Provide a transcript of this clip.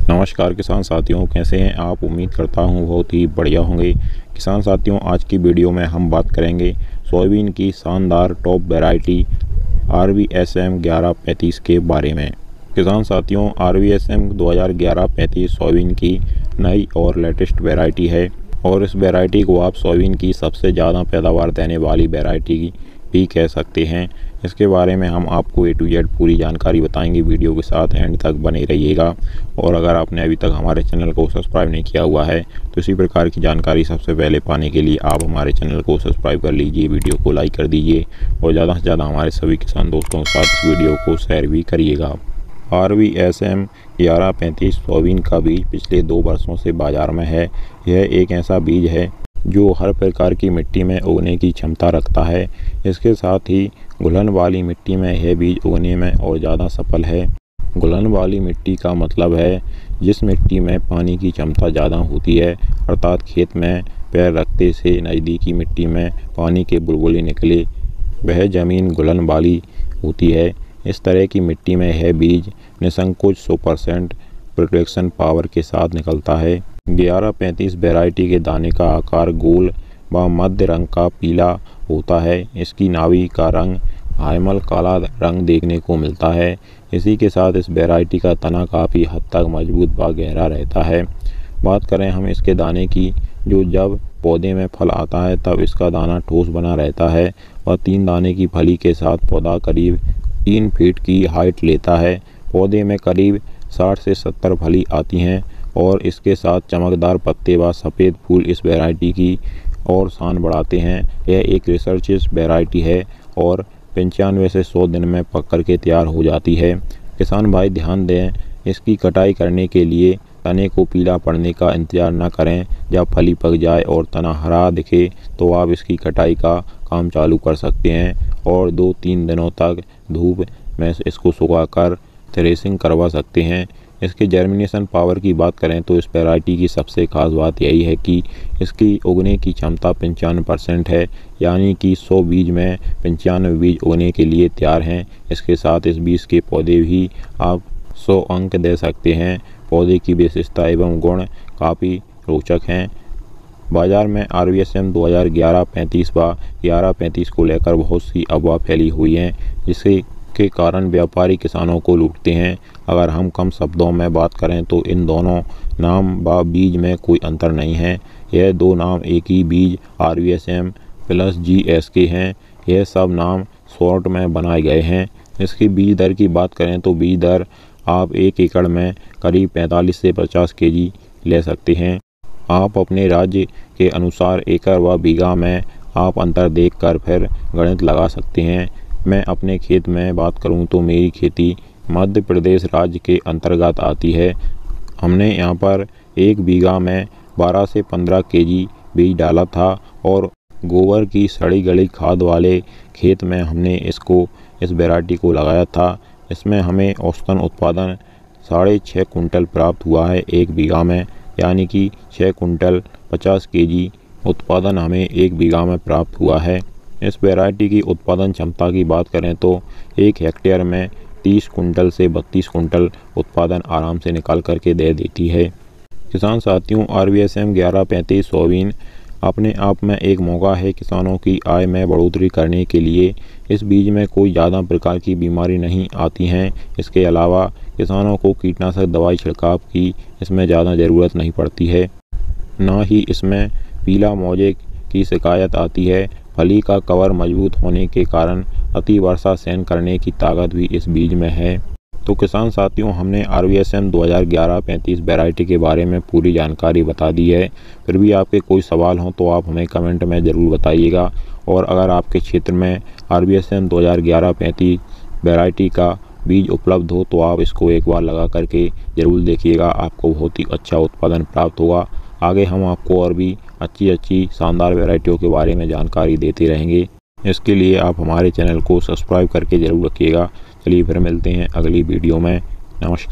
नमस्कार किसान साथियों, कैसे हैं आप। उम्मीद करता हूं बहुत ही बढ़िया होंगे। किसान साथियों, आज की वीडियो में हम बात करेंगे सोयाबीन की शानदार टॉप वैरायटी RVSM 1135 के बारे में। किसान साथियों, RVSM 2011-35 सोयाबीन की नई और लेटेस्ट वैरायटी है और इस वैरायटी को आप सोयाबीन की सबसे ज़्यादा पैदावार देने वाली वैरायटी भी कह सकते हैं। इसके बारे में हम आपको A to Z पूरी जानकारी बताएंगे। वीडियो के साथ एंड तक बने रहिएगा और अगर आपने अभी तक हमारे चैनल को सब्सक्राइब नहीं किया हुआ है तो इसी प्रकार की जानकारी सबसे पहले पाने के लिए आप हमारे चैनल को सब्सक्राइब कर लीजिए, वीडियो को लाइक कर दीजिए और ज़्यादा से ज़्यादा हमारे सभी किसान दोस्तों के साथ इस वीडियो को शेयर भी करिएगा। RVSM 1135 सोयाबीन का बीज पिछले 2 वर्षों से बाज़ार में है। यह एक ऐसा बीज है जो हर प्रकार की मिट्टी में उगने की क्षमता रखता है। इसके साथ ही घुलन वाली मिट्टी में यह बीज उगने में और ज़्यादा सफल है। घुलन वाली मिट्टी का मतलब है जिस मिट्टी में पानी की क्षमता ज़्यादा होती है, अर्थात खेत में पैर रखते से नज़दीकी मिट्टी में पानी के बुलबुले निकले, वह ज़मीन घुलन वाली होती है। इस तरह की मिट्टी में यह बीज निसंकोच 100% प्रोटेक्शन पावर के साथ निकलता है। 1135 वैरायटी के दाने का आकार गोल व मध्य रंग का पीला होता है। इसकी नाभि का रंग हाइमल काला रंग देखने को मिलता है। इसी के साथ इस वैरायटी का तना काफ़ी हद तक मजबूत व गहरा रहता है। बात करें हम इसके दाने की, जब पौधे में फल आता है तब इसका दाना ठोस बना रहता है और 3 दाने की फली के साथ पौधा करीब 3 फीट की हाइट लेता है। पौधे में करीब 60 से 70 फली आती हैं और इसके साथ चमकदार पत्ते व सफ़ेद फूल इस वैरायटी की और शान बढ़ाते हैं। यह एक रिसर्च वैरायटी है और 95 से 100 दिन में पक कर के तैयार हो जाती है। किसान भाई ध्यान दें, इसकी कटाई करने के लिए तने को पीला पड़ने का इंतज़ार न करें। जब फली पक जाए और तना हरा दिखे तो आप इसकी कटाई का काम चालू कर सकते हैं और 2-3 दिनों तक धूप में इसको सुखाकर थ्रेसिंग करवा सकते हैं। इसके जर्मिनेशन पावर की बात करें तो इस वैरायटी की सबसे खास बात यही है कि इसकी उगने की क्षमता 95% है, यानी कि 100 बीज में 95 बीज उगने के लिए तैयार हैं। इसके साथ इस बीज के पौधे भी आप 100 अंक दे सकते हैं। पौधे की विशेषता एवं गुण काफ़ी रोचक हैं। बाज़ार में RVSM 2011-35 व 1135 को लेकर बहुत सी अफवाह फैली हुई हैं, जिससे के कारण व्यापारी किसानों को लूटते हैं। अगर हम कम शब्दों में बात करें तो इन दोनों नाम व बीज में कोई अंतर नहीं है। यह 2 नाम एक ही बीज RVSM प्लस GSK हैं। यह सब नाम शॉर्ट में बनाए गए हैं। इसकी बीज दर की बात करें तो बीज दर आप 1 एकड़ में करीब 45 से 50 kg ले सकते हैं। आप अपने राज्य के अनुसार एकड़ व बीघा में आप अंतर देखकर फिर गणित लगा सकते हैं। मैं अपने खेत में बात करूं तो मेरी खेती मध्य प्रदेश राज्य के अंतर्गत आती है। हमने यहां पर 1 बीघा में 12 से 15 kg बीज डाला था और गोबर की सड़ी गली खाद वाले खेत में हमने इस वैरायटी को लगाया था। इसमें हमें औसतन उत्पादन 6.5 कुंटल प्राप्त हुआ है 1 बीघा में, यानी कि 6 कुंटल 50 kg उत्पादन हमें 1 बीघा में प्राप्त हुआ है। इस वैरायटी की उत्पादन क्षमता की बात करें तो 1 हेक्टेयर में 30 कुंटल से 32 कुंटल उत्पादन आराम से निकाल करके दे देती है। किसान साथियों, RVSM 1135 सोयाबीन अपने आप में एक मौका है किसानों की आय में बढ़ोतरी करने के लिए। इस बीज में कोई ज़्यादा प्रकार की बीमारी नहीं आती हैं। इसके अलावा किसानों को कीटनाशक दवाई छिड़काव की इसमें ज़्यादा ज़रूरत नहीं पड़ती है, ना ही इसमें पीला मौजे की शिकायत आती है। फली का कवर मजबूत होने के कारण अति वर्षा सहन करने की ताकत भी इस बीज में है। तो किसान साथियों, हमने RVSM 2011-35 वैरायटी के बारे में पूरी जानकारी बता दी है। फिर भी आपके कोई सवाल हो तो आप हमें कमेंट में ज़रूर बताइएगा और अगर आपके क्षेत्र में RVSM 2011-35 वैरायटी का बीज उपलब्ध हो तो आप इसको एक बार लगा करके ज़रूर देखिएगा, आपको बहुत ही अच्छा उत्पादन प्राप्त होगा। आगे हम आपको और भी अच्छी शानदार वैरायटियों के बारे में जानकारी देते रहेंगे। इसके लिए आप हमारे चैनल को सब्सक्राइब करके ज़रूर रखिएगा। चलिए फिर मिलते हैं अगली वीडियो में। नमस्कार।